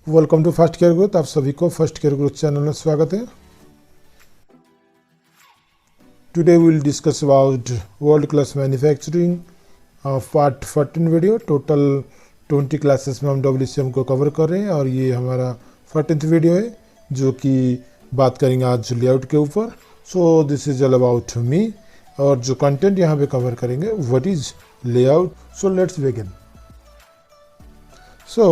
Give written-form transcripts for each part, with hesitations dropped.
Welcome to First Care Growth. आप सभी को फर्स्ट केयर ग्रोथ चैनल में स्वागत है। Today we will discuss about world class manufacturing part 14 video. Total 20 classes में हम WCM को कवर कर रहे हैं और ये हमारा 14th वीडियो है जो कि बात करेंगे आज लेआउट के ऊपर। So this is all about me और जो कंटेंट यहाँ पे कवर करेंगे what is layout. So let's begin. So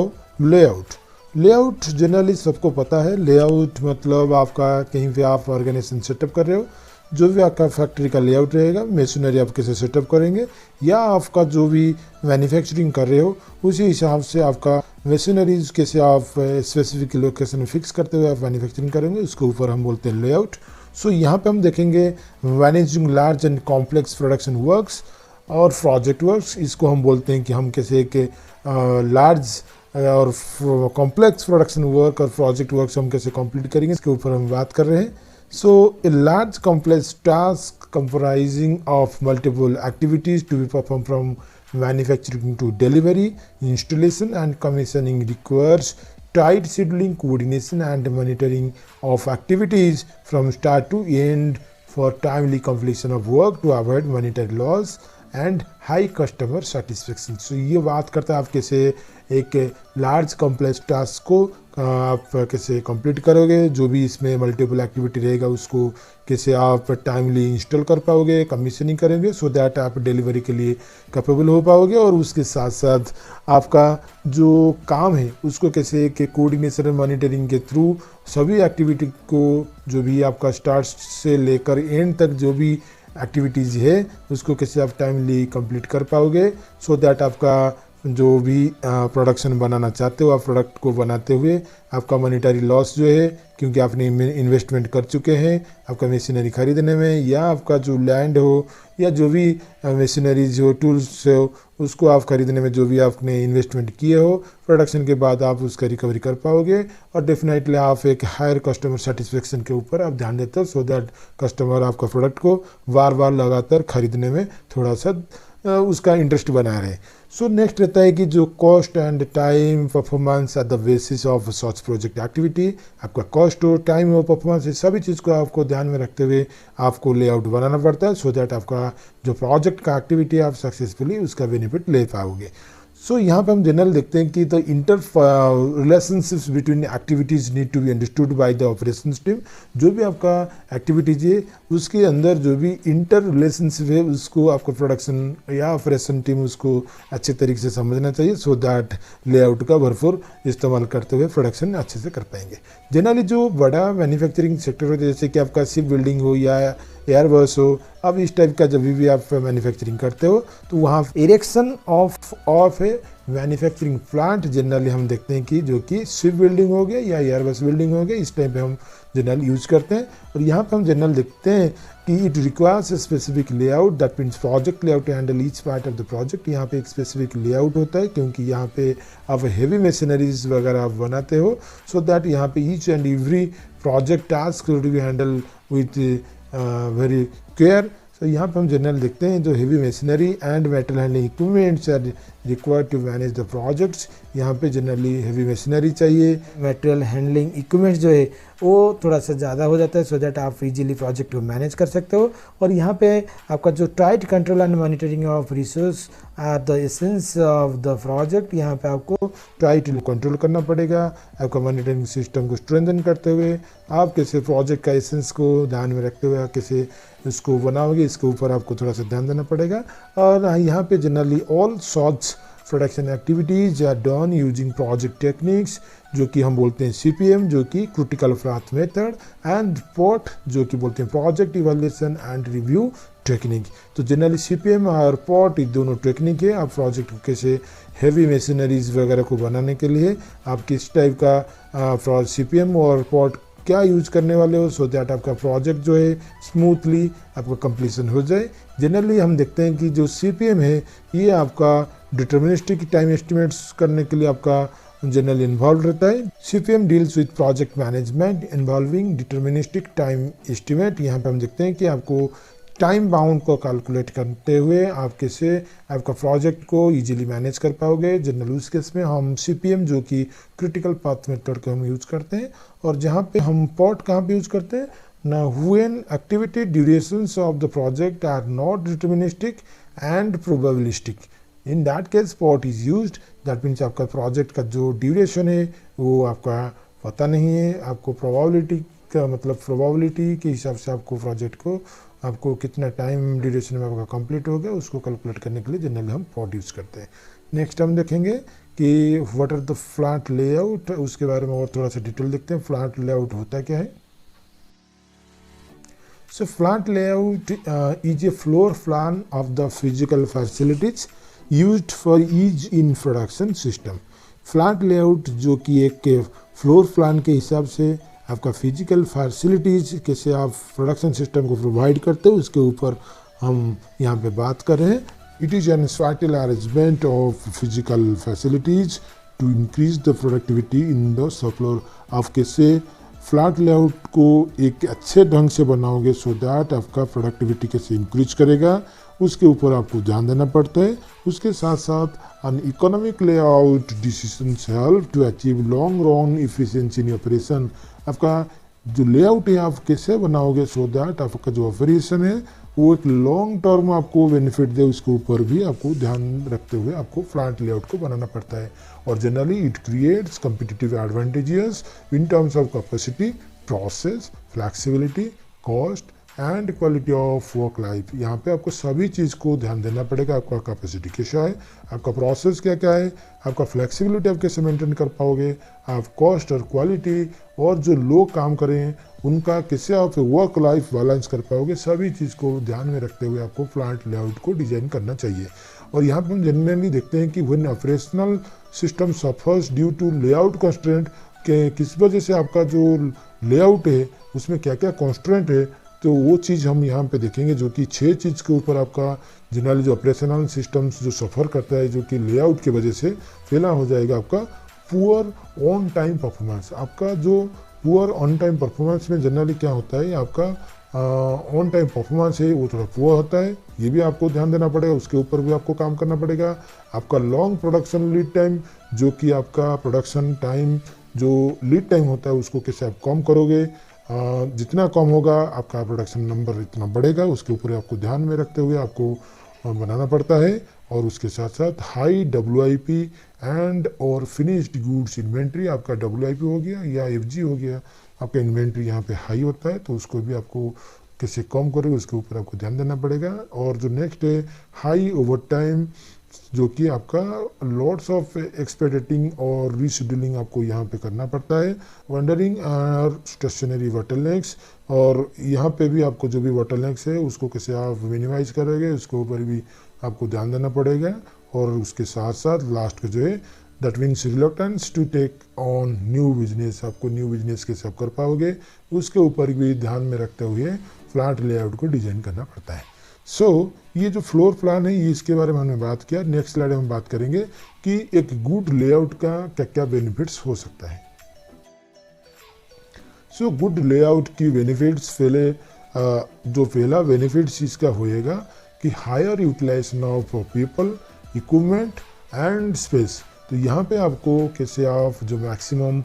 layout generally सबको पता है। लेआउट मतलब आपका कहीं पे आप ऑर्गेनाइजेशन सेटअप कर रहे हो, जो भी आपका फैक्ट्री का लेआउट रहेगा, मशीनरी आप कैसे सेटअप करेंगे या आपका जो भी मैन्युफैक्चरिंग कर रहे हो उसी हिसाब से आपका मशीनरीज कैसे आप स्पेसिफिक लोकेशन फिक्स करते हुए आप मैन्युफैक्चरिंग करेंगे, उसके ऊपर हम बोलते हैं लेआउट। सो यहाँ पे हम देखेंगे managing large and complex production works और प्रोजेक्ट वर्क्स। इसको हम बोलते हैं कि हम कैसे एक लार्ज और कॉम्प्लेक्स प्रोडक्शन वर्क और प्रोजेक्ट वर्क हम कैसे कंप्लीट करेंगे, इसके ऊपर हम बात कर रहे हैं। So a large complex task comprising of multiple activities to be perform from manufacturing to delivery, installation and commissioning requires tight scheduling, coordination and monitoring of activities from start to end for timely completion of work to avoid monetary loss and high customer satisfaction. So ये बात करता है आप कैसे एक large complex task को आप कैसे कंप्लीट करोगे, जो भी इसमें मल्टीपल एक्टिविटी रहेगा उसको कैसे आप टाइमली इंस्टॉल कर पाओगे, कमीशनिंग करेंगे सो दैट आप डिलीवरी के लिए कैपेबल हो पाओगे। और उसके साथ साथ आपका जो काम है उसको कैसे एक कोऑर्डिनेशन मॉनिटरिंग के थ्रू सभी एक्टिविटी को, जो भी आपका स्टार्ट से लेकर एंड तक जो भी एक्टिविटीज़ है उसको कैसे आप टाइमली कंप्लीट कर पाओगे, सो दैट आपका जो भी प्रोडक्शन बनाना चाहते हो आप प्रोडक्ट को बनाते हुए आपका मॉनेटरी लॉस जो है, क्योंकि आपने इन्वेस्टमेंट कर चुके हैं आपका मशीनरी खरीदने में या आपका जो लैंड हो या जो भी मशीनरीज हो, टूल्स हो, उसको आप खरीदने में जो भी आपने इन्वेस्टमेंट किए हो, प्रोडक्शन के बाद आप उसका रिकवरी कर पाओगे। और डेफिनेटली आप एक हायर कस्टमर सेटिस्फेक्शन के ऊपर आप ध्यान देते हो सो दैट कस्टमर आपका प्रोडक्ट को बार बार लगातार खरीदने में थोड़ा सा उसका इंटरेस्ट बना रहे। सो नेक्स्ट रहता है कि जो cost and time performance at the basis of such project activity. आपका कॉस्ट हो, टाइम हो, परफॉर्मेंस, इस सभी चीज़ को आपको ध्यान में रखते हुए आपको लेआउट बनाना पड़ता है सो दैट आपका जो प्रोजेक्ट का एक्टिविटी आप सक्सेसफुली उसका बेनिफिट ले पाओगे। सो यहाँ पे हम जनरल देखते हैं कि the inter relationships between activities need to be understood by the operations team. जो भी आपका एक्टिविटीज है उसके अंदर जो भी इंटर रिलेशनशिप है उसको आपका प्रोडक्शन या ऑपरेशन टीम उसको अच्छे तरीके से समझना चाहिए सो दैट लेआउट का भरपूर इस्तेमाल करते हुए प्रोडक्शन अच्छे से कर पाएंगे। जनरली जो बड़ा मैन्युफैक्चरिंग सेक्टर हो, जैसे कि आपका शिप बिल्डिंग हो या एयरबस हो, अब इस टाइप का जब भी आप मैन्युफैक्चरिंग करते हो तो वहाँ erection of A manufacturing plant generally हम देखते हैं कि जो कि शिप बिल्डिंग हो गया या एयरबस बिल्डिंग हो गया, इस टाइप पे हम जनरल यूज करते हैं। और यहाँ पे हम जनरल देखते हैं कि it requires a specific layout, that means project layout handle each part of the project. यहाँ पे एक स्पेसिफिक लेआउट होता है क्योंकि यहाँ पे आप हेवी मशीनरीज वगैरह आप बनाते हो सो दैट यहाँ पे each and every project task will be handle with very care. तो यहाँ पर हम जनरल देखते हैं जो heavy machinery and metal handling equipments are required to manage the projects. यहाँ पे जनरली हेवी मशीनरी चाहिए, मेटेरियल हैंडलिंग इक्विपमेंट्स जो है वो थोड़ा सा ज़्यादा हो जाता है सो दैट आप इजीली प्रोजेक्ट को मैनेज कर सकते हो। और यहाँ पे आपका जो tight control and monitoring of resource are the essence of the project. यहाँ पे आपको टाइट कंट्रोल करना पड़ेगा, आपका मॉनिटरिंग सिस्टम को स्ट्रेंथन करते हुए आप कैसे प्रोजेक्ट का एसेंस को ध्यान में रखते हुए कैसे इसको बनाओगे, इसके ऊपर आपको थोड़ा सा ध्यान देना पड़ेगा। और यहाँ पे generally all such production activities are done using project techniques, जो कि हम बोलते हैं CPM जो कि critical path method, and POT जो कि बोलते हैं project evaluation and review technique. तो जनरली CPM और POT ये दोनों टेक्निक है। आप प्रोजेक्ट को कैसे हेवी मशीनरीज वगैरह को बनाने के लिए आप किस टाइप का CPM और POT क्या यूज करने वाले हो सो दैट आपका प्रोजेक्ट जो है स्मूथली आपका कंप्लीशन हो जाए। जनरली हम देखते हैं कि जो CPM है ये आपका डिटर्मिनिस्टिक टाइम एस्टिमेट्स करने के लिए आपका जनरली इन्वॉल्व रहता है। CPM deals with project management involving deterministic time estimate. यहाँ पे हम देखते हैं कि आपको टाइम बाउंड को कैलकुलेट करते हुए आप कैसे आपका प्रोजेक्ट को इजीली मैनेज कर पाओगे। जनरल यूज केस में हम CPM जो कि क्रिटिकल पाथ मेथड को हम यूज करते हैं, और जहाँ पे हम POT कहाँ पे यूज करते हैं ना, when activity durations of the project are not deterministic and probabilistic, in that case POT is used. That means आपका प्रोजेक्ट का जो ड्यूरेशन है वो आपका पता नहीं है, आपको प्रोबेबिलिटी का मतलब प्रोबेबिलिटी के हिसाब से आपको प्रोजेक्ट को आपको कितना टाइम ड्यूरेशन में आपका कंप्लीट हो गया उसको कैलकुलेट करने के लिए जनरली हम POT यूज़ करते हैं। नेक्स्ट हम देखेंगे कि what are the flat layout, उसके बारे में और थोड़ा सा डिटेल देखते हैं। फ्लैट लेआउट होता क्या है? So flat layout is a floor plan of the physical facilities used for ease in production system. Flat layout जो कि एक फ्लोर प्लान के हिसाब से आपका फिजिकल फैसिलिटीज़ कैसे आप प्रोडक्शन सिस्टम को प्रोवाइड करते हो उसके ऊपर हम यहाँ पे बात कर रहे हैं। It is an spatial arrangement of physical facilities to increase the productivity in the floor. आप कैसे फ्लैट लेआउट को एक अच्छे ढंग से बनाओगे सो दैट आपका प्रोडक्टिविटी कैसे इंक्रीज करेगा उसके ऊपर आपको ध्यान देना पड़ता है। उसके साथ साथ an economic layout decisions help to achieve long run efficiency in operation। आपका जो लेआउट है आप कैसे बनाओगे सो दैट आपका जो ऑपरेशन है वो एक लॉन्ग टर्म आपको बेनिफिट दे, उसके ऊपर भी आपको ध्यान रखते हुए आपको फ्लैट लेआउट को बनाना पड़ता है। और generally it creates competitive advantages in terms of capacity, process, flexibility, cost and quality of work life. यहाँ पे आपको सभी चीज़ को ध्यान देना पड़ेगा। आपका कैपेसिटी कैसा है, आपका प्रोसेस क्या क्या है, आपका फ्लेक्सिबिलिटी आप कैसे मेंटेन कर पाओगे, आप कॉस्ट और क्वालिटी और जो लोग काम करें उनका कैसे आप वर्क लाइफ बैलेंस कर पाओगे, सभी चीज़ को ध्यान में रखते हुए आपको फ्लैट लेआउट को डिज़ाइन करना चाहिए। और यहाँ पर हम जनरली देखते हैं कि when operational system suffers due to layout constraint, के किस वजह से आपका जो लेआउट है उसमें क्या क्या कंस्ट्रेंट है, तो वो चीज़ हम यहाँ पे देखेंगे जो कि 6 चीज़ के ऊपर आपका जनरली जो ऑपरेशनल सिस्टम्स जो सफ़र करता है जो कि लेआउट की वजह से फेला हो जाएगा। आपका पुअर ऑन टाइम परफॉर्मेंस, आपका जो पुअर ऑन टाइम परफॉर्मेंस में जनरली क्या होता है, आपका ऑन टाइम परफॉर्मेंस है वो थोड़ा पुअर होता है, ये भी आपको ध्यान देना पड़ेगा, उसके ऊपर भी आपको काम करना पड़ेगा। आपका लॉन्ग प्रोडक्शन लीड टाइम, जो कि आपका प्रोडक्शन टाइम जो लीड टाइम होता है उसको कैसे आप कम करोगे, जितना कम होगा आपका प्रोडक्शन नंबर इतना बढ़ेगा, उसके ऊपर आपको ध्यान में रखते हुए आपको बनाना पड़ता है। और उसके साथ साथ हाई WIP एंड और फिनिश्ड गुड्स इन्वेंट्री, आपका WIP हो गया या FG हो गया, आपका इन्वेंट्री यहाँ पे हाई होता है तो उसको भी आपको कैसे कम करोगे उसके ऊपर आपको ध्यान देना पड़ेगा। और जो नेक्स्ट है हाई ओवर टाइम, जो कि आपका लॉट्स ऑफ एक्सपेडिटिंग और रीशेड्यूलिंग आपको यहाँ पे करना पड़ता है। वंडरिंग और स्टेशनरी बॉटलनेक्स, और यहाँ पे भी आपको जो भी बॉटलनेक्स है उसको कैसे आप मिनिमाइज करोगे उसके ऊपर भी आपको ध्यान देना पड़ेगा। और उसके साथ साथ लास्ट का जो है that means reluctance to take on new business, आपको न्यू बिजनेस कैसे आप कर पाओगे उसके ऊपर भी ध्यान में रखते हुए फ्लैट लेआउट को डिजाइन करना पड़ता है। ये जो फ्लोर प्लान है ये इसके बारे में हमने बात किया। नेक्स्ट स्लाइड में हम बात करेंगे कि एक गुड लेआउट का क्या क्या बेनिफिट्स हो सकता है। गुड लेआउट की बेनिफिट्स पहला बेनिफिट्स इसका होएगा कि higher utilization of people, equipment and space. तो यहाँ पे आपको कैसे आप जो मैक्सिमम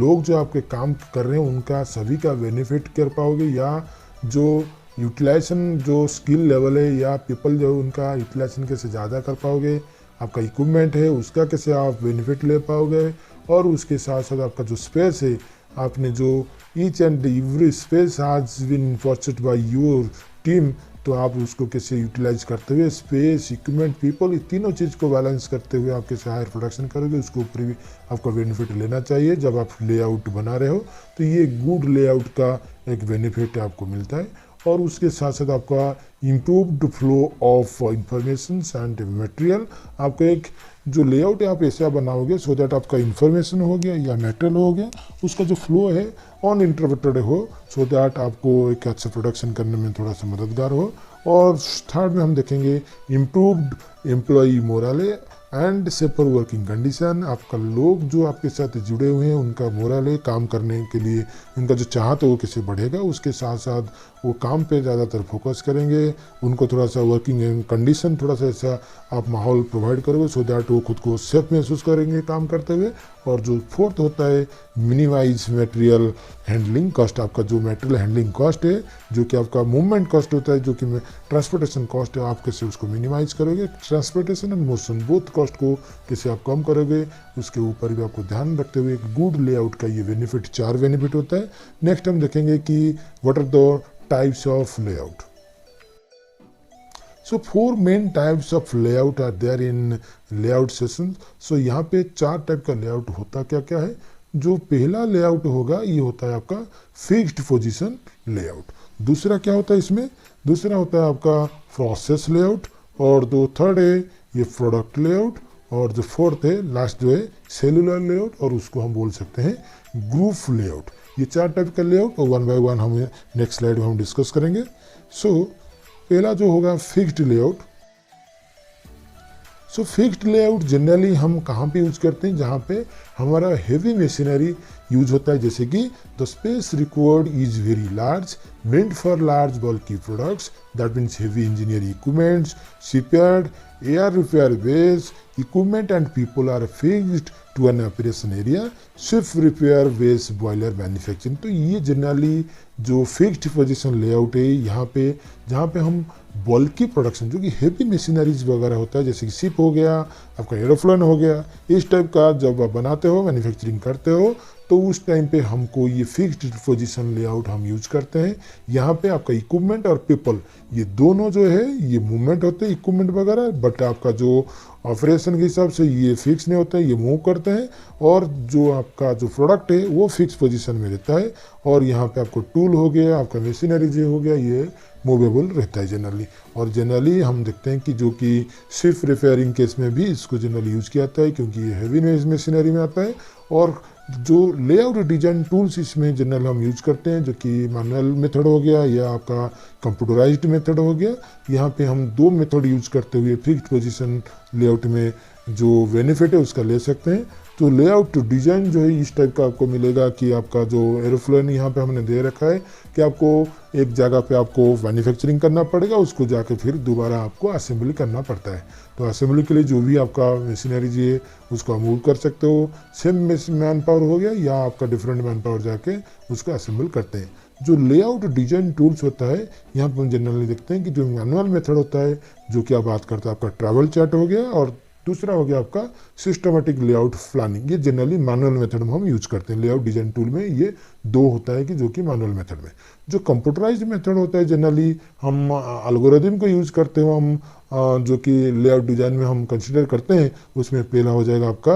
लोग जो आपके काम कर रहे हैं उनका सभी का बेनिफिट कर पाओगे, या जो यूटिलाइजेशन जो स्किल लेवल है या पीपल जो उनका यूटिलाइजेशन कैसे ज़्यादा कर पाओगे, आपका इक्विपमेंट है उसका कैसे आप बेनिफिट ले पाओगे, और उसके साथ साथ आपका जो स्पेस है आपने जो each and every space has been purchased by your team, तो आप उसको कैसे यूटिलाइज करते हुए स्पेस, इक्विपमेंट, पीपल, ये तीनों चीज़ को बैलेंस करते हुए आप कैसे हायर प्रोडक्शन करोगे उसके ऊपर भी आपका बेनिफिट लेना चाहिए जब आप लेआउट बना रहे हो। तो ये गुड लेआउट का एक बेनिफिट आपको मिलता है। और उसके साथ साथ आपका improved flow of information and material, आपका एक जो लेआउट है आप ऐसा बनाओगे सो दैट आपका इंफॉर्मेशन हो गया या मटेरियल हो गया उसका जो फ्लो है अनइंटरप्टेड हो, सो दैट आपको एक अच्छा प्रोडक्शन करने में थोड़ा सा मददगार हो। और थर्ड में हम देखेंगे improved employee morale and safer working condition, आपका लोग जो आपके साथ जुड़े हुए हैं उनका मोरल है काम करने के लिए, उनका जो चाहत है वो कैसे बढ़ेगा, उसके साथ साथ वो काम पे ज़्यादातर फोकस करेंगे, उनको थोड़ा सा वर्किंग कंडीशन थोड़ा सा ऐसा आप माहौल प्रोवाइड करोगे सो दैट वो खुद को सेफ महसूस करेंगे काम करते हुए। और जो फोर्थ होता है मिनिमाइज मटेरियल हैंडलिंग कॉस्ट, आपका जो मटेरियल हैंडलिंग कॉस्ट है जो कि आपका मूवमेंट कॉस्ट होता है, जो कि ट्रांसपोर्टेशन कॉस्ट है, आप कैसे उसको मिनिमाइज करोगे, transportation and motion both cost को कैसे आप कम करोगे, उसके ऊपर भी आपको ध्यान रखते हुए एक गुड लेआउट का ये बेनिफिट 4 बेनिफिट होता है। नेक्स्ट हम देखेंगे कि what are the types of layout. So 4 main types of layout are there in layout sessions. So यहाँ पे 4 टाइप का लेआउट होता क्या क्या है। जो पहला लेआउट होगा ये होता है आपका फिक्स्ड पोजीशन लेआउट। दूसरा क्या होता है इसमें, दूसरा होता है आपका प्रोसेस लेआउट, और जो थर्ड है ये प्रोडक्ट लेआउट, और जो फोर्थ है लास्ट जो है सेलुलर लेआउट, और उसको हम बोल सकते हैं ग्रुप लेआउट। ये 4 टाइप का लेआउट और 1 बाय 1 हम नेक्स्ट स्लाइड में हम डिस्कस करेंगे। सो पहला जो होगा फिक्स्ड लेआउट। सो फिक्स्ड लेआउट जनरली हम कहाँ पे यूज करते हैं, जहाँ पे हमारा हेवी मशीनरी यूज होता है, जैसे कि the space required is very large meant for large bulky products, that means heavy engineering equipments, shipyard, air repair base, equipment and people are fixed to an operation area, ship repair base, boiler manufacturing। तो ये generally जो fixed position layout है यहाँ पे, जहाँ पे हम बल्की production जो कि हेवी मशीनरीज वगैरह होता है, जैसे कि शिप हो गया, आपका एरोप्लेन हो गया, इस टाइप का जब आप बनाते हो मैन्युफैक्चरिंग करते हो तो उस टाइम पे हमको ये फिक्स्ड पोजीशन लेआउट हम यूज करते हैं। यहाँ पे आपका इक्विपमेंट और पीपल ये दोनों जो है ये मूवमेंट होते हैं इक्विपमेंट वगैरह, बट आपका जो ऑपरेशन के हिसाब से ये फिक्स नहीं होता है, ये मूव करते हैं, और जो आपका जो प्रोडक्ट है वो फिक्स पोजीशन में रहता है। और यहाँ पे आपको टूल हो गया, आपका मशीनरी जो हो गया, ये मूवेबल रहता है जनरली। और जनरली हम देखते हैं कि जो कि सिर्फ रिपेयरिंग केस में भी इसको जनरली यूज किया जाता है, क्योंकि ये हैवी मशीनरी में आता है। और जो लेआउट डिजाइन टूल्स इसमें जनरल हम यूज करते हैं, जो कि मैनुअल मेथड हो गया या आपका कंप्यूटराइज्ड मेथड हो गया। यहाँ पे हम 2 मेथड यूज करते हुए फिक्स्ड पोजीशन लेआउट में जो बेनिफिट है उसका ले सकते हैं। तो लेआउट डिजाइन जो है इस टाइप का आपको मिलेगा कि आपका जो एरोप्लेन यहाँ पे हमने दे रखा है कि आपको एक जगह पे आपको मैन्युफैक्चरिंग करना पड़ेगा, उसको जाके फिर दोबारा आपको असेंबली करना पड़ता है। तो असेंबली के लिए जो भी आपका मशीनरी जी है उसको मूव कर सकते हो, सेम मैन पावर हो गया या आपका डिफरेंट मैन पावर जाके उसको असेंबल करते हैं। जो लेआउट डिजाइन टूल्स होता है यहाँ पर हम जनरली देखते हैं कि जो मैनुअल मेथड होता है, जो कि आप बात करते हैं आपका ट्रैवल चार्ट हो गया, और दूसरा हो गया आपका सिस्टमेटिक लेआउट प्लानिंग। ये जनरली मैनुअल मेथड में हम यूज करते हैं। लेआउट डिजाइन टूल में ये 2 होता है कि जो कि मैनुअल मेथड में। जो कंप्यूटराइज्ड मेथड होता है जनरली हम एल्गोरिथम को यूज करते हो, हम जो कि लेआउट डिजाइन में हम कंसिडर करते हैं। उसमें पहला हो जाएगा आपका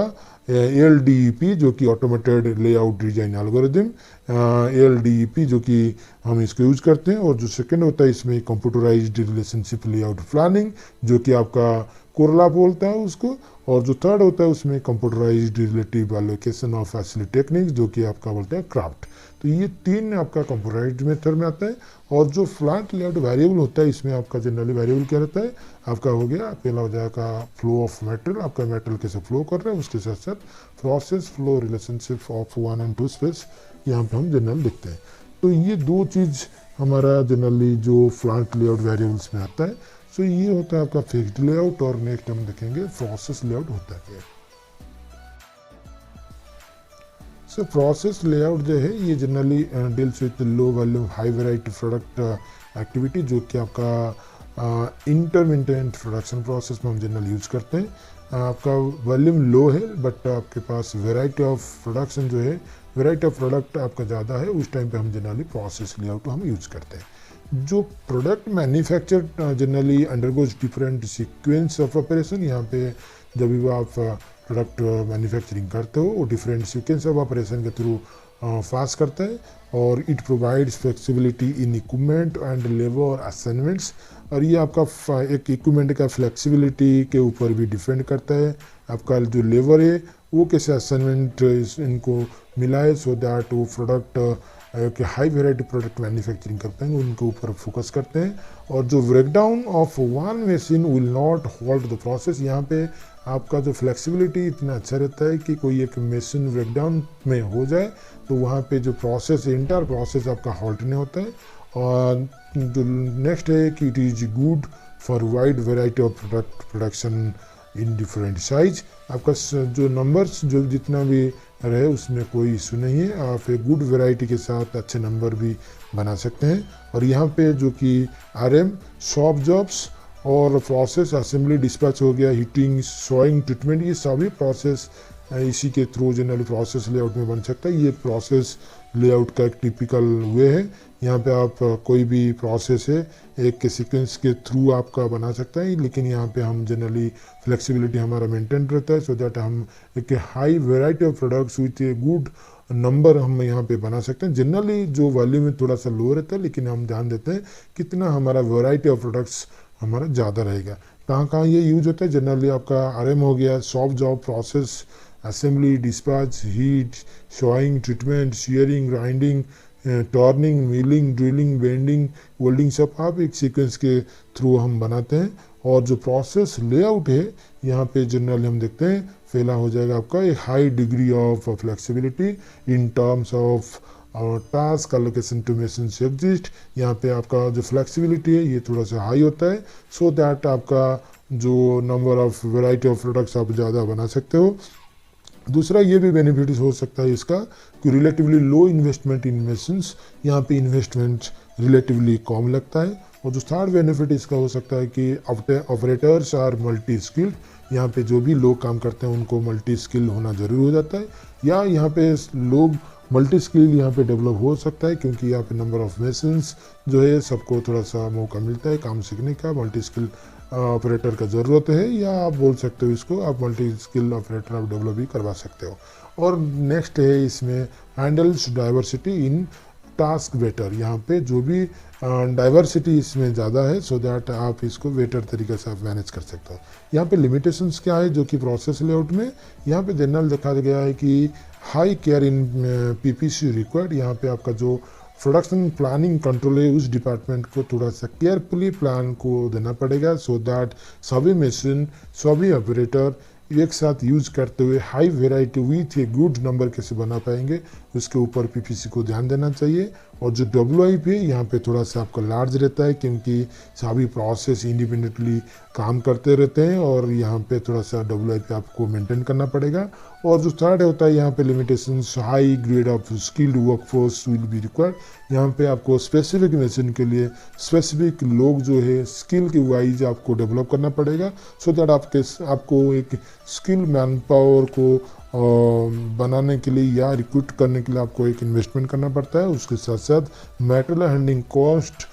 ALDEP जो कि automated layout design algorithm, ALDEP जो कि हम इसको यूज करते हैं। और जो सेकंड होता है इसमें कंप्यूटराइज्ड रिलेशनशिप लेआउट प्लानिंग, जो कि आपका कोरला बोलता है उसको। और जो थर्ड होता है उसमें computerised relative allocation of facility techniques, जो कि आपका बोलते हैं क्राफ्ट। तो ये 3 आपका कंप्यूटराइज्ड मेथड में आता है। और जो फ्लैट लेआउट वेरिएबल होता है इसमें आपका जनरली वेरिएबल क्या रहता है, आपका हो गया पहला हो जाएगा फ्लो ऑफ मटेरियल, आपका मटेरियल कैसे फ्लो कर रहा है, उसके साथ साथ process flow relationship of 1 and 2 space यहाँ पे हम जनरल देखते हैं। तो ये 2 चीज़ हमारा जनरली जो फ्लैट लेआउट वेरिएबल्स में आता है। सो ये होता है आपका फिक्स्ड लेआउट। और नेक्स्ट हम देखेंगे प्रोसेस लेआउट होता है। सो प्रोसेस लेआउट जो है ये generally deals with low volume high variety product activity, जो कि आपका इंटरमिटेंट प्रोडक्शन प्रोसेस में हम जनरली यूज करते हैं। आपका वॉल्यूम लो है बट आपके पास वैरायटी ऑफ प्रोडक्शन जो है, वैरायटी ऑफ प्रोडक्ट आपका ज़्यादा है, उस टाइम पे हम जनरली प्रोसेस लेआउट हम यूज करते हैं। जो product manufacture generally undergoes different sequence of operation. यहाँ पे जब भी आप प्रोडक्ट मैन्युफैक्चरिंग करते हो वो डिफरेंट सीक्वेंस ऑफ ऑपरेशन के थ्रू पास करता है। और it provides flexibility in equipment and labour assignments. और ये आपका एक इक्विपमेंट का फ्लेक्सिबिलिटी के ऊपर भी डिपेंड करता है। आपका जो लेबर है वो कैसे असाइनमेंट इनको मिलाए सो दैट वो प्रोडक्ट कि हाई वेराइटी प्रोडक्ट मैन्युफैक्चरिंग करते हैं उनके ऊपर फोकस करते हैं। और जो breakdown of 1 machine will not halt the process. यहाँ पे आपका जो फ्लेक्सिबिलिटी इतना अच्छा रहता है कि कोई एक मशीन ब्रेकडाउन में हो जाए तो वहाँ पे जो प्रोसेस इंटर प्रोसेस आपका हॉल्ट नहीं होता है। और जो नेक्स्ट है कि it is good for wide variety of production in different size. आपका जो नंबर्स जो जितना भी रहे उसमें कोई इशू नहीं है, आप एक गुड वैरायटी के साथ अच्छे नंबर भी बना सकते हैं। और यहाँ पे जो कि RM, शॉप जॉब्स और प्रोसेस असेंबली डिस्पैच हो गया, हीटिंग, सोइंग, ट्रीटमेंट, ये सभी प्रोसेस इसी के थ्रू जनरली प्रोसेस लेआउट में बन सकता है। ये प्रोसेस लेआउट का एक टिपिकल वे है। यहाँ पे आप कोई भी प्रोसेस है एक के सीक्वेंस के थ्रू आपका बना सकता है, लेकिन यहाँ पे हम जनरली फ्लेक्सिबिलिटी हमारा मेंटेन रहता है सो दैट हम एक high variety of products with a good number हम यहाँ पे बना सकते हैं। जनरली जो वैल्यू में थोड़ा सा लो रहता है, लेकिन हम ध्यान देते हैं कितना हमारा वेराइटी ऑफ प्रोडक्ट्स हमारा ज़्यादा रहेगा। कहाँ कहाँ ये यूज होता है, जनरली आपका RM हो गया, soft job, process, assembly, dispatch, heat, sawing, treatment, shearing, grinding, turning, milling, drilling, bending, welding, सब आप एक सीक्वेंस के थ्रू हम बनाते हैं। और जो प्रोसेस लेआउट है यहाँ पे जनरली हम देखते हैं फैला हो जाएगा आपका एक high degree of flexibility in terms of task allocation to machines exist. यहाँ पे आपका जो फ्लेक्सिबिलिटी है ये थोड़ा सा हाई होता है सो दैट आपका जो number of variety of products आप ज़्यादा बना सकते हो। दूसरा ये भी बेनिफिट हो सकता है इसका कि रिलेटिवली लो इन्वेस्टमेंट इन मशीन्स, यहाँ पे इन्वेस्टमेंट रिलेटिवली कम लगता है। और जो थर्ड बेनिफिट इसका हो सकता है कि ऑपरेटर्स आर मल्टी स्किल्ड, यहाँ पे जो भी लोग काम करते हैं उनको मल्टी स्किल होना ज़रूरी हो जाता है, या यहाँ पे लोग मल्टी स्किल यहाँ पे डेवलप हो सकता है क्योंकि यहाँ पे नंबर ऑफ मशीन्स जो है सबको थोड़ा सा मौका मिलता है काम सीखने का। मल्टी स्किल ऑपरेटर का ज़रूरत है, या आप बोल सकते हो इसको आप मल्टी स्किल ऑपरेटर आप डेवलप भी करवा सकते हो। और नेक्स्ट है इसमें handles diversity in task better, यहाँ पे जो भी डाइवर्सिटी इसमें ज़्यादा है सो दैट आप इसको बेटर तरीके से आप मैनेज कर सकते हो। यहाँ पे लिमिटेशंस क्या है जो कि प्रोसेस लेआउट में यहाँ पे जनरल देखा गया है कि हाई केयर इन PPC रिक्वायर्ड। यहाँ पे आपका जो प्रोडक्शन प्लानिंग कंट्रोल है उस डिपार्टमेंट को थोड़ा सा केयरफुली प्लान को देना पड़ेगा सो दैट सभी मशीन सभी ऑपरेटर एक साथ यूज करते हुए high variety with a good number कैसे बना पाएंगे उसके ऊपर PPC को ध्यान देना चाहिए। और जो WIP है यहाँ पे थोड़ा सा आपका लार्ज रहता है क्योंकि सभी प्रोसेस इंडिपेंडेंटली काम करते रहते हैं और यहाँ पे थोड़ा सा WIP आपको मेंटेन करना पड़ेगा। और जो थर्ड होता है यहाँ पे limitations, high grade of skilled workforce will be required. यहाँ पे आपको स्पेसिफिक मशीन के लिए स्पेसिफिक लोग जो है स्किल के वाइज आपको डेवलप करना पड़ेगा सो दैट आपको एक स्किल मैन पावर को बनाने के लिए या रिक्रूट करने के लिए आपको एक इन्वेस्टमेंट करना पड़ता है। उसके साथ साथ material handling cost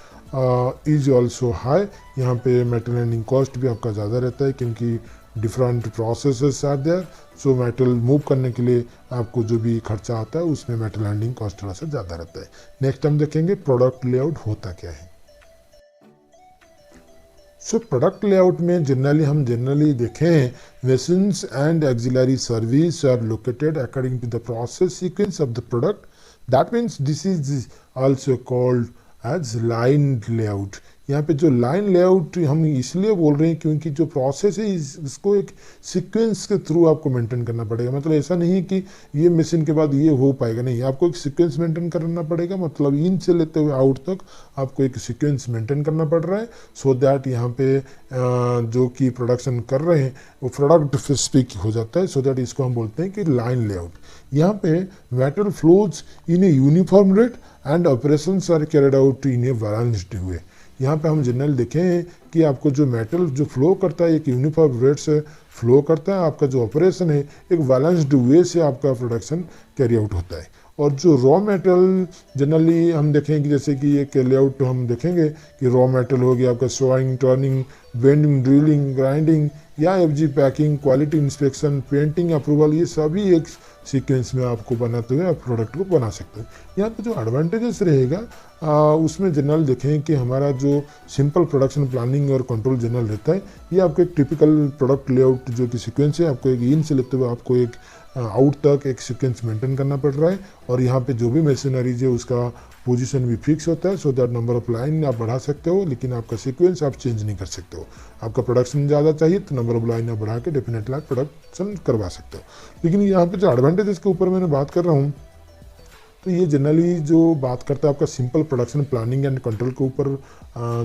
is also high. यहाँ पे मेटेरियल हैंडलिंग कॉस्ट भी आपका ज़्यादा रहता है क्योंकि different processes are there, so material move करने के लिए आपको जो भी खर्चा आता है उसमें मेटेरियल हैंडलिंग कॉस्ट थोड़ा सा ज़्यादा रहता है। नेक्स्ट हम देखेंगे प्रोडक्ट लेआउट होता क्या है। सो प्रोडक्ट लेआउट में जनरली देखें machines and auxiliary service are located according to the process sequence of the product. That means this is also called as line layout. यहाँ पे जो लाइन लेआउट हम इसलिए बोल रहे हैं क्योंकि जो प्रोसेस है इसको एक सीक्वेंस के थ्रू आपको मेंटेन करना पड़ेगा। मतलब ऐसा नहीं है कि ये मशीन के बाद ये हो पाएगा, नहीं, आपको एक सीक्वेंस मेंटेन करना पड़ेगा। मतलब इन से लेते हुए आउट तक आपको एक सीक्वेंस मेंटेन करना पड़ रहा है सो दैट यहाँ पे जो कि प्रोडक्शन कर रहे हैं वो प्रोडक्ट स्पेसिफिक हो जाता है सो दैट इसको हम बोलते हैं कि लाइन लेआउट। यहाँ पे material flows in a uniform rate and operations are carried out in a balanced way. यहाँ पे हम जनरल देखें कि आपको जो मेटल जो फ्लो करता है एक यूनिफॉर्म रेट से फ्लो करता है, आपका जो ऑपरेशन है एक बैलेंस्ड वे से आपका प्रोडक्शन कैरी आउट होता है। और जो रॉ मेटल जनरली हम देखेंगे जैसे कि एक लेआउट हम देखेंगे कि रॉ मेटल हो गया आपका sawing, turning, bending, drilling, grinding या FG packing, quality inspection, painting approval, ये सभी एक सीक्वेंस में आपको बनाते हुए आप प्रोडक्ट को बना सकते हैं। यहाँ पे जो एडवांटेजेस रहेगा उसमें जनरल देखें कि हमारा जो सिंपल प्रोडक्शन प्लानिंग और कंट्रोल जनरल रहता है, ये आपको एक टिपिकल प्रोडक्ट लेआउट जो कि सीक्वेंस है आपको एक इन से लेते हुए आपको एक आउट तक एक सीक्वेंस मेंटेन करना पड़ रहा है। और यहाँ पे जो भी मशीनरीज है उसका पोजीशन भी फिक्स होता है so that number of line आप बढ़ा सकते हो लेकिन आपका सीक्वेंस आप चेंज नहीं कर सकते हो। आपका प्रोडक्शन ज़्यादा चाहिए तो नंबर ऑफ लाइन आप बढ़ा के डेफिनेटली आप प्रोडक्शन करवा सकते हो। लेकिन यहाँ पे जो एडवांटेजेस के ऊपर मैंने बात कर रहा हूँ तो ये जनरली जो बात करता है आपका simple production planning and control के ऊपर,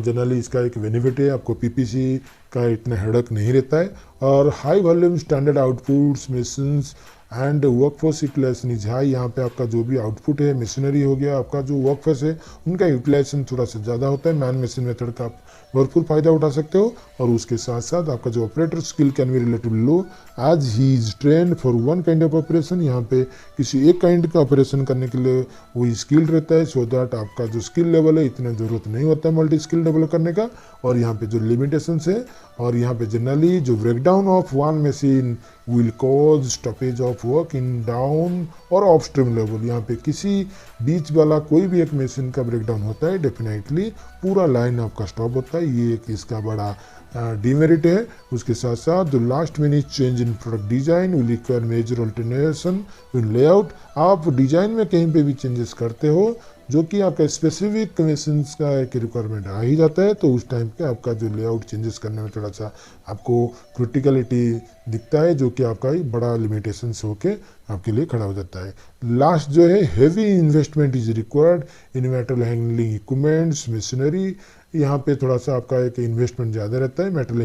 जनरली इसका एक बेनिफिट है, आपको पीपीसी का इतना हेडक नहीं रहता है। और high volume standard outputs machines and workforce utilization is high. यहाँ पे आपका जो भी आउटपुट है मशीनरी हो गया, आपका जो वर्कफोर्स है उनका यूटिलाइजेशन थोड़ा सा ज़्यादा होता है। मैन मशीन मेथड का आप भरपूर फायदा उठा सकते हो। और उसके साथ साथ आपका जो operator skill can be relatively low as he is trained for one kind of operation. यहाँ पे किसी एक काइंड का ऑपरेशन करने के लिए वो स्किल्ड रहता है, सो दैट आपका जो स्किल लेवल है इतना ज़रूरत नहीं होता है मल्टी स्किल डेवलप करने का। और यहाँ पे जो लिमिटेशंस है, और यहाँ पे जनरली जो breakdown of one machine will cause stoppage of work in down और ऑफ स्ट्रीम लेवल। यहाँ पे किसी बीच वाला कोई भी एक मशीन का ब्रेकडाउन होता है, डेफिनेटली पूरा लाइन आपका स्टॉप होता है। ये एक इसका बड़ा डिमेरिट है। उसके साथ साथ जो last minute change in product design will require major alternation in layout. आप डिजाइन में कहीं पे भी चेंजेस करते हो जो कि आपका स्पेसिफिक मशीन्स का एक रिक्वायरमेंट आ ही जाता है, तो उस टाइम पे आपका जो लेआउट चेंजेस करने में थोड़ा सा आपको क्रिटिकलिटी दिखता है, जो कि आपका ही बड़ा लिमिटेशंस होके आपके लिए खड़ा हो जाता है। लास्ट जो है heavy investment is required in metal handling equipments machinery. यहाँ पे थोड़ा सा आपका एक इन्वेस्टमेंट ज़्यादा रहता है मेटल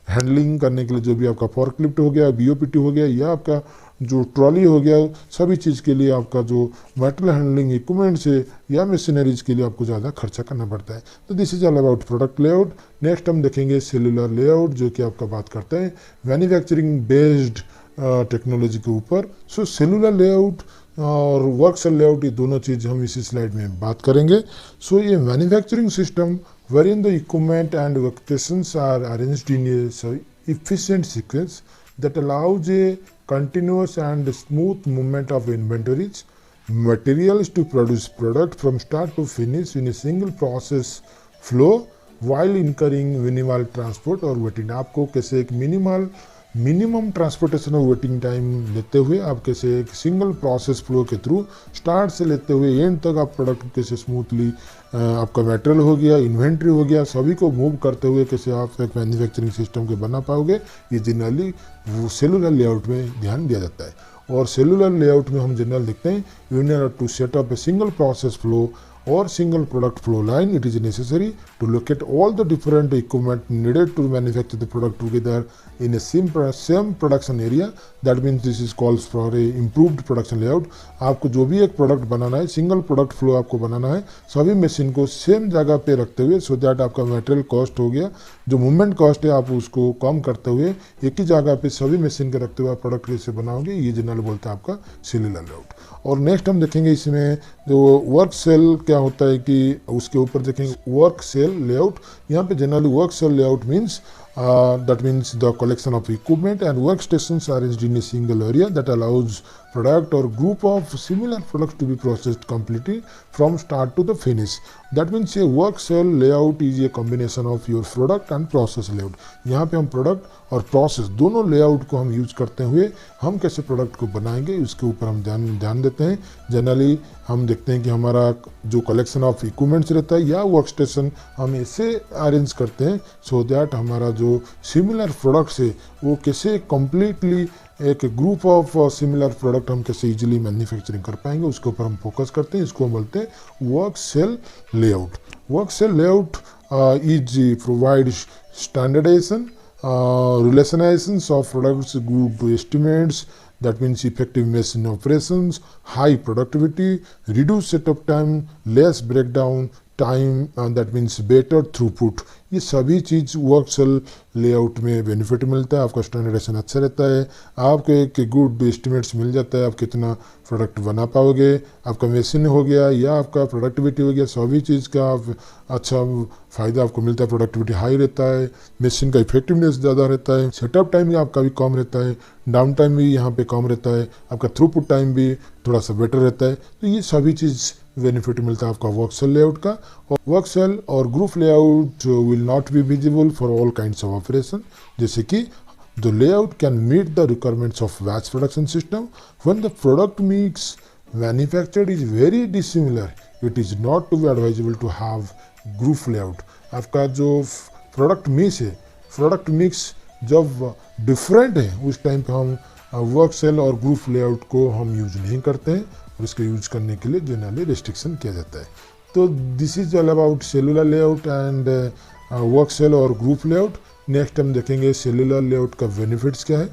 हैंडलिंग करने के लिए। जो भी आपका फॉर्कलिफ्ट हो गया, बीओपीटी हो गया, या आपका जो ट्रॉली हो गया, सभी चीज़ के लिए आपका जो मेटल हैंडलिंग इक्विपमेंट्स है या मशीनरीज के लिए आपको ज़्यादा खर्चा करना पड़ता है। तो this is all about product layout. Next हम देखेंगे सेलुलर लेआउट, जो कि आपका बात करते हैं मैन्युफैक्चरिंग बेस्ड टेक्नोलॉजी के ऊपर। सो सेलुलर लेआउट और वर्क सेल लेआउट, ये दोनों चीज़ हम इसी स्लाइड में बात करेंगे। सो ये manufacturing system wherein the equipment and workstations are arranged in a efficient sequence that allows a continuous and smooth movement of inventories, materials to produce product from start to finish in a single process flow while incurring minimal transport और waiting। आपको कैसे एक minimum transportation और waiting time लेते हुए आप कैसे एक सिंगल प्रोसेस फ्लो के थ्रू स्टार्ट से लेते हुए एंड तक आप प्रोडक्ट कैसे स्मूथली आपका मटेरियल हो गया, इन्वेंट्री हो गया, सभी को मूव करते हुए कैसे आप एक मैन्युफैक्चरिंग सिस्टम के बना पाओगे, ये जनरली वो सेलुलर लेआउट में ध्यान दिया जाता है। और सेलुलर लेआउट में हम जनरल देखते हैं in order to set up a single process flow or single product flow line, it is necessary to locate all the different equipment needed to manufacture the product together in a same production area. That means this is calls for a improved production layout। आपको जो भी एक product बनाना है, single product flow आपको बनाना है, सभी machine को same जगह पे रखते हुए, सो दैट आपका मटेरियल कॉस्ट हो गया, जो मूवमेंट कॉस्ट है आप उसको कम करते हुए एक ही जगह पे सभी मशीन के रखते हुए आप प्रोडक्ट कैसे बनाओगे, ये जनरल बोलता है आपका सेलुलर लेआउट। और नेक्स्ट हम देखेंगे इसमें जो वर्क सेल क्या होता है कि उसके ऊपर देखेंगे वर्क सेल लेआउट। यहाँ पे generally work cell layout means that means the collection of equipment and workstations arranged in a single area that allows product or group of similar products to be processed completely from start to the finish. That means a work cell layout is a combination of your product and process layout. यहाँ पे हम product और process दोनों layout को हम use करते हुए हम कैसे प्रोडक्ट को बनाएंगे उसके ऊपर हम ध्यान देते हैं। जनरली हम देखते हैं कि हमारा जो कलेक्शन ऑफ इक्विपमेंट्स रहता है या वर्क स्टेशन हम ऐसे अरेंज करते हैं सो दैट हमारा जो सिमिलर प्रोडक्ट्स है वो कैसे कम्प्लीटली एक ग्रुप ऑफ सिमिलर प्रोडक्ट हम कैसे इजीली मैन्युफैक्चरिंग कर पाएंगे उसके ऊपर हम फोकस करते हैं। इसको हम बोलते हैं work cell layout. Work cell layout is provide standardization relationalizations of products group estimates, that means effective machine operations, high productivity, reduced setup time, less breakdown time, and that means better throughput। ये सभी चीज़ work cell layout में benefit मिलता है। आपका standardisation अच्छा रहता है, आपको एक गुड एस्टिमेट्स मिल जाता है आप कितना प्रोडक्ट बना पाओगे, आपका मशीन हो गया या आपका प्रोडक्टिविटी हो गया, सभी चीज़ का आप अच्छा फ़ायदा आपको मिलता है। प्रोडक्टिविटी हाई रहता है, मशीन का इफेक्टिवनेस ज़्यादा रहता है, सेटअप टाइम भी आपका भी कम रहता है, डाउन टाइम भी यहाँ पे कम रहता है, आपका थ्रूपुट टाइम भी थोड़ा सा बेटर रहता है। तो ये सभी चीज़ बेनिफिट मिलता है आपका वर्क सेल लेआउट का। और वर्क सेल और group layout will not be visible for all kinds of operation, जैसे कि the layout can meet the requirements of batch production system when the product mix manufactured is very dissimilar, it is not to be advisable to have group layout। आपका जो product mix है, product mix जब different है उस time पे हम work cell और group layout को हम यूज नहीं करते हैं। और इसको यूज करने के लिए जनरली रिस्ट्रिक्शन किया जाता है। तो this is all about cellular layout and work cell और ग्रुप लेआउट। नेक्स्ट हम देखेंगे सेलुलर लेआउट का बेनिफिट्स क्या है।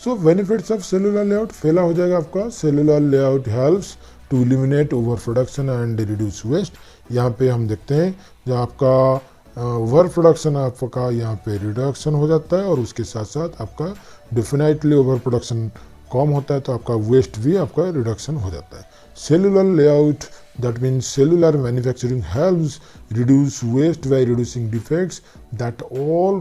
So benefits of cellular layout पहला हो जाएगा आपका cellular layout helps to eliminate over production and reduce waste. यहाँ पे हम देखते हैं जहाँ आपका ओवर प्रोडक्शन आपका यहाँ पे रिडक्शन हो जाता है और उसके साथ साथ आपका डेफिनेटली ओवर प्रोडक्शन कम होता है तो आपका वेस्ट भी आपका रिडक्शन हो जाता है। Cellular layout that means cellular manufacturing helps reduce waste by reducing defects that all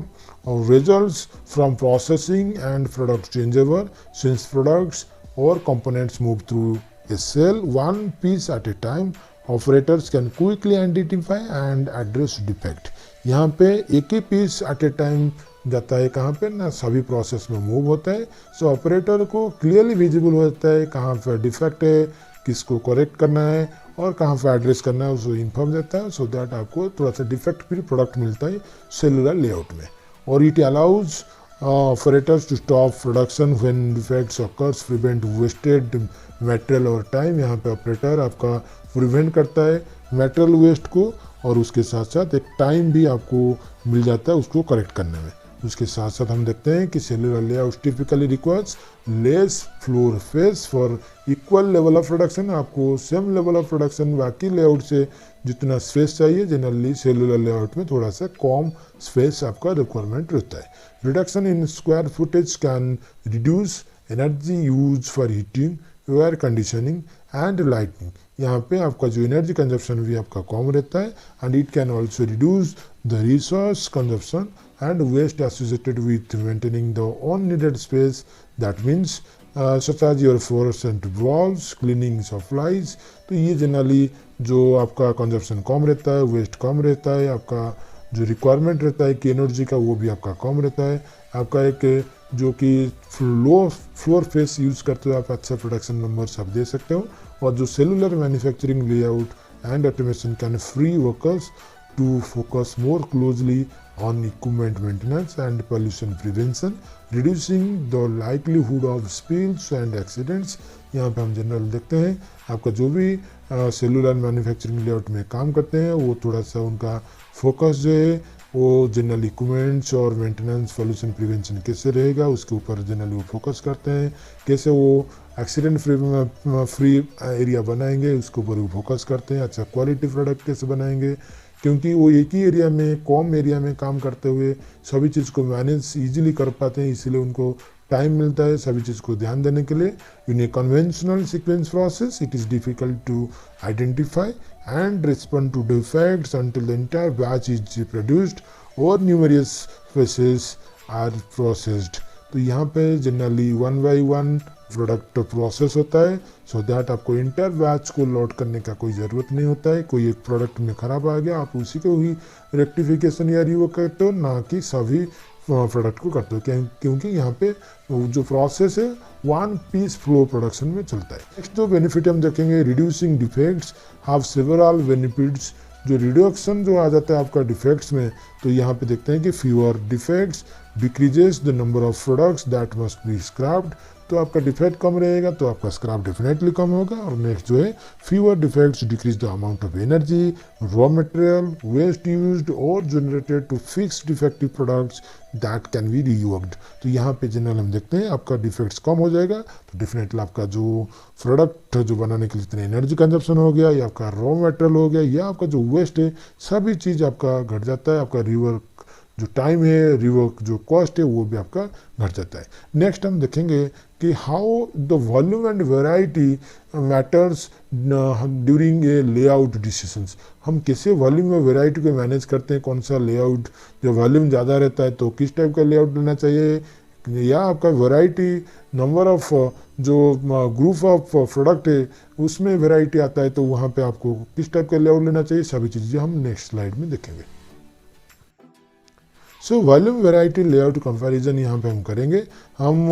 results from processing and product changeover. Since products or components move through a cell one piece at a time, operators can quickly identify and address defect. यहाँ पे एक ही piece eight ए time जाता है, कहाँ पे ना सभी process में मूव होता है, सो ऑपरेटर को क्लियरली विजिबल होता है कहाँ पर डिफेक्ट है, किसको करेक्ट करना है और कहाँ पे एड्रेस करना है, उसको इन्फॉर्म देता है, सो दैट आपको थोड़ा सा डिफेक्ट फ्री प्रोडक्ट मिलता है सेलुलर लेआउट में। और it allows operators to stop production when defects occur, prevent wasted material और टाइम। यहाँ पे ऑपरेटर आपका प्रिवेंट करता है मटेरियल वेस्ट को और उसके साथ साथ एक टाइम भी आपको मिल जाता है उसको करेक्ट करने में। उसके साथ साथ हम देखते हैं कि cellular layout typically requires less floor space for equal level of production. आपको सेम लेवल ऑफ प्रोडक्शन बाकी लेआउट से जितना स्पेस चाहिए जनरली सेलुलर लेआउट में थोड़ा सा कम स्पेस आपका रिक्वायरमेंट रहता है। Reduction in square footage can reduce energy use for heating, air conditioning and lightning. यहाँ पे आपका जो एनर्जी कंजप्शन भी आपका कम रहता है and it can also reduce the resource consumption and waste associated with maintaining the unneeded space. That means such as your floors and walls, cleaning supplies. तो ये जनरली जो आपका कंजप्शन कम रहता है, वेस्ट कम रहता है, आपका जो रिक्वायरमेंट रहता है कि एनर्जी का वो भी आपका कम रहता है। आपका एक जो कि लो फ्लोर फेस यूज़ करते हो आप अच्छा प्रोडक्शन नंबर्स आप दे सकते हो। और जो cellular manufacturing layout and automation can free workers to focus more closely on equipment maintenance and pollution prevention, reducing the likelihood of spills and accidents. यहाँ पे हम जनरल देखते हैं आपका जो भी सेलुलर मैन्युफैक्चरिंग लेआउट में काम करते हैं वो थोड़ा सा उनका फोकस जो है वो जनरल इक्विपमेंट्स और मेंटेनेंस पॉल्यूशन प्रिवेंशन कैसे रहेगा उसके ऊपर जनरली वो फोकस करते हैं, कैसे वो एक्सीडेंट फ्री एरिया बनाएंगे उसके ऊपर वो फोकस करते हैं, अच्छा क्वालिटी प्रोडक्ट कैसे बनाएंगे क्योंकि वो एक ही एरिया में कम एरिया में काम करते हुए सभी चीज़ को मैनेज इजीली कर पाते हैं, इसीलिए उनको टाइम मिलता है सभी चीज़ को ध्यान देने के लिए। In a conventional sequence process it is difficult to identify and respond to defects until the entire batch is produced और न्यूमरियस फेसेस आर प्रोसेस्ड। तो यहाँ पे जनरली 1 by 1 प्रोडक्ट प्रोसेस होता है सो दैट आपको इंटर बैच को load करने का कोई ज़रूरत नहीं होता है। कोई एक प्रोडक्ट में ख़राब आ गया आप उसी को ही रेक्टिफिकेशन या रिवो करते हो, ना कि सभी प्रोडक्ट को करते हो क्योंकि यहाँ पे जो प्रोसेस है 1 पीस फ्लो प्रोडक्शन में चलता है। नेक्स्ट जो बेनिफिट हम देखेंगे reducing defects have several benefits. जो रिडक्शन जो आ जाता है आपका डिफेक्ट्स में तो यहाँ पे देखते हैं कि fewer defects decreases the number of products that must be scraped. तो आपका डिफेक्ट कम रहेगा तो आपका स्क्रैप डेफिनेटली कम होगा। और नेक्स्ट जो है fewer defects decrease the amount of energy, raw material, waste used और generated to fix defective products that can be reworked. तो यहाँ पे जनरल हम देखते हैं आपका डिफेक्ट्स कम हो जाएगा तो डेफिनेटली आपका जो प्रोडक्ट जो बनाने के लिए जितने एनर्जी कंजप्शन हो गया या आपका रॉ मटेरियल हो गया या आपका जो वेस्ट है सभी चीज़ आपका घट जाता है। आपका रिवर्क जो टाइम है रिवर्क जो कॉस्ट है वो भी आपका घट जाता है। नेक्स्ट हम देखेंगे कि how the volume and variety matters during a layout decisions. हम कैसे वॉल्यूम और वेराइटी को मैनेज करते हैं, कौन सा लेआउट जो वॉल्यूम ज़्यादा रहता है तो किस टाइप का लेआउट लेना चाहिए, या आपका वैरायटी नंबर ऑफ जो ग्रुप ऑफ प्रोडक्ट है उसमें वैरायटी आता है तो वहाँ पे आपको किस टाइप का लेआउट लेना चाहिए, सभी चीज़ें हम नेक्स्ट स्लाइड में देखेंगे। So volume variety layout comparison यहाँ पे हम करेंगे। हम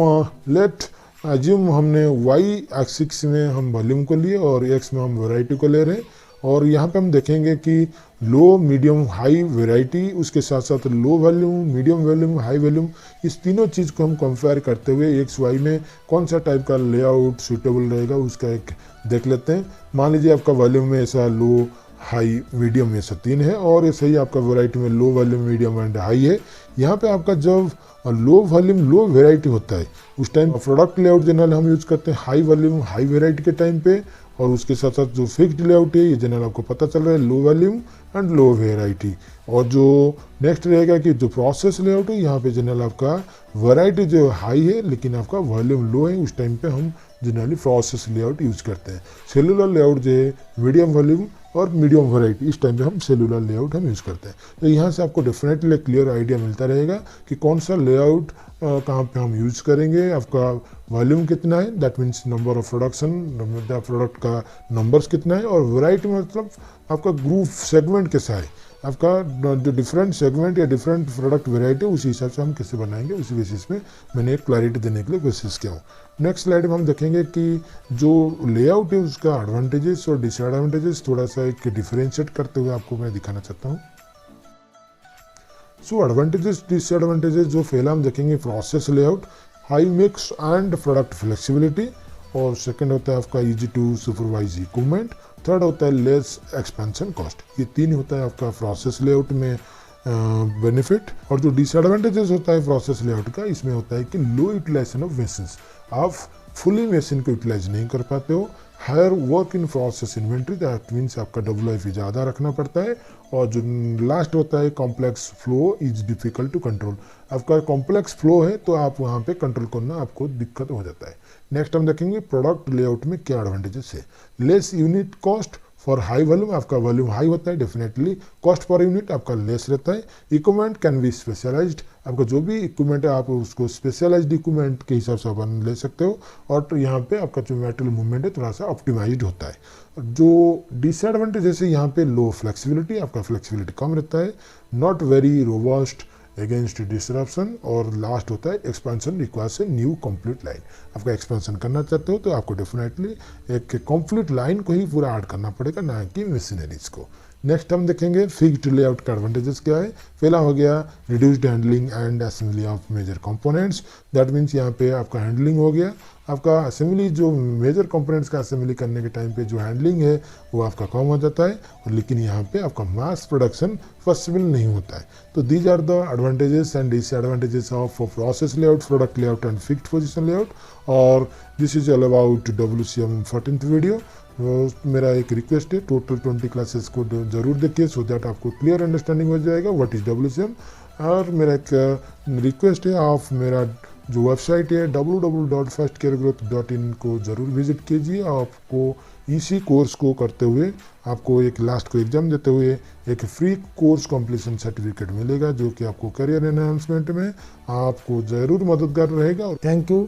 लेट अज्यूम हमने y एक्सिस में हम वॉल्यूम को लिए और x में हम वैरायटी को ले रहे हैं और यहाँ पे हम देखेंगे कि लो, मीडियम, हाई वैरायटी, उसके साथ साथ low volume, medium volume, high volume, इस तीनों चीज़ को हम कंपेयर करते हुए एक्स वाई में कौन सा टाइप का लेआउट सूटेबल रहेगा उसका एक देख लेते हैं। मान लीजिए आपका वॉल्यूम में ऐसा लो, हाई, मीडियम, ऐसा 3 है, और ऐसे ही आपका वैरायटी में low volume, medium and high है। यहाँ पे आपका जब लो वॉल्यूम, लो वैरायटी होता है उस टाइम प्रोडक्ट लेआउट जनरल हम यूज़ करते हैं हाई वॉल्यूम, हाई वैरायटी के टाइम पे, और उसके साथ साथ जो फिक्स्ड लेआउट है ये जनरल आपको पता चल रहा है low volume and low variety. और जो नेक्स्ट रहेगा कि जो प्रोसेस लेआउट है यहाँ पे जनरल आपका वैरायटी जो हाई है लेकिन आपका वॉल्यूम लो है, उस टाइम पे हम जनरली प्रोसेस लेआउट यूज़ करते हैं। सेलुलर लेआउट जो है मीडियम वॉल्यूम और मीडियम वैरायटी, इस टाइम पे हम सेलुलर लेआउट हम यूज़ करते हैं। तो यहाँ से आपको डेफिनेटली क्लियर आइडिया मिलता रहेगा कि कौन सा लेआउट कहाँ पे हम यूज़ करेंगे। आपका वॉल्यूम कितना है, that means number of production, product का नंबर्स कितना है, और वैरायटी मतलब आपका ग्रुप सेगमेंट कैसा है, आपका जो डिफरेंट सेगमेंट या डिफरेंट प्रोडक्ट वैरायटी उसी हिसाब से हम कैसे बनाएंगे, उसी बेसिस पे मैंने एक क्लैरिटी देने के लिए कोशिश किया हूँ। नेक्स्ट स्लाइड में हम देखेंगे कि जो लेआउट है उसका एडवांटेजेस और डिसएडवांटेजेस थोड़ा सा एक डिफरेंशिएट करते हुए आपको मैं दिखाना चाहता हूँ। सो एडवांटेजेस डिसएडवांटेजेस जो पहला हम देखेंगे process layout, high mix and product flexibility, और सेकंड होता है आपका easy to supervise equipment, third होता है लेस एक्सपेंशन कॉस्ट। ये तीन होता है आपका प्रोसेस लेआउट में बेनिफिट। और जो डिसएडवांटेजेस होता है प्रोसेस लेआउट का, इसमें होता है कि लो यूटिलाइजेशन ऑफ मशीन्स, आप फुली मशीन को यूटिलाइज नहीं कर पाते हो। Higher work in process inventory, that means आपका WIP ज़्यादा रखना पड़ता है। और जो लास्ट होता है complex flow is difficult to control, आपका कॉम्प्लेक्स फ्लो है तो आप वहाँ पे कंट्रोल करना आपको दिक्कत हो जाता है। नेक्स्ट हम देखेंगे प्रोडक्ट लेआउट में क्या एडवांटेजेस है। Less unit cost for high volume, आपका वॉल्यूम हाई होता है डेफिनेटली कॉस्ट पर यूनिट आपका लेस रहता है। इक्विपमेंट कैन बी स्पेशलाइज्ड, आपका जो भी इक्विपमेंट है आप उसको स्पेशलाइज्ड इक्विपमेंट के हिसाब से अपन ले सकते हो। और यहाँ पे आपका जो मेटेरियल मूवमेंट है थोड़ा सा ऑप्टिमाइज्ड होता है। जो डिसएडवांटेज जैसे यहाँ पे लो फ्लेक्सिबिलिटी, आपका फ्लेक्सिबिलिटी कम रहता है, not very robust against disruption, और लास्ट होता है expansion requires a new complete line. आपका एक्सपेंशन करना चाहते हो तो आपको डेफिनेटली एक कंप्लीट लाइन को ही पूरा ऐड करना पड़ेगा, ना कि मशीनरीज को। नेक्स्ट हम देखेंगे फिक्स्ड लेआउट का एडवांटेजेस क्या है। पहला हो गया reduced handling and assembly of major components, that means यहाँ पे आपका हैंडलिंग हो गया, आपका असेंबली जो मेजर कंपोनेंट्स का असेंबली करने के टाइम पे जो हैंडलिंग है वो आपका कम हो जाता है, और लेकिन यहाँ पे आपका मास प्रोडक्शन पॉसिबल नहीं होता है। तो these are the advantages and disadvantages of process layout, product layout and fixed position layout. और this is all about WCM 14th video. मेरा एक रिक्वेस्ट है, टोटल 20 क्लासेस को जरूर देखिए सो दैट आपको क्लियर अंडरस्टैंडिंग हो जाएगा व्हाट इज WCM। और मेरा एक रिक्वेस्ट है, आप मेरा जो वेबसाइट है www.firstcareergrowth.in को ज़रूर विजिट कीजिए। आपको इसी कोर्स को करते हुए आपको एक लास्ट को एग्ज़ाम देते हुए एक फ्री कोर्स कंप्लीशन सर्टिफिकेट मिलेगा, जो कि आपको करियर एनहांसमेंट में आपको ज़रूर मददगार रहेगा। Thank you.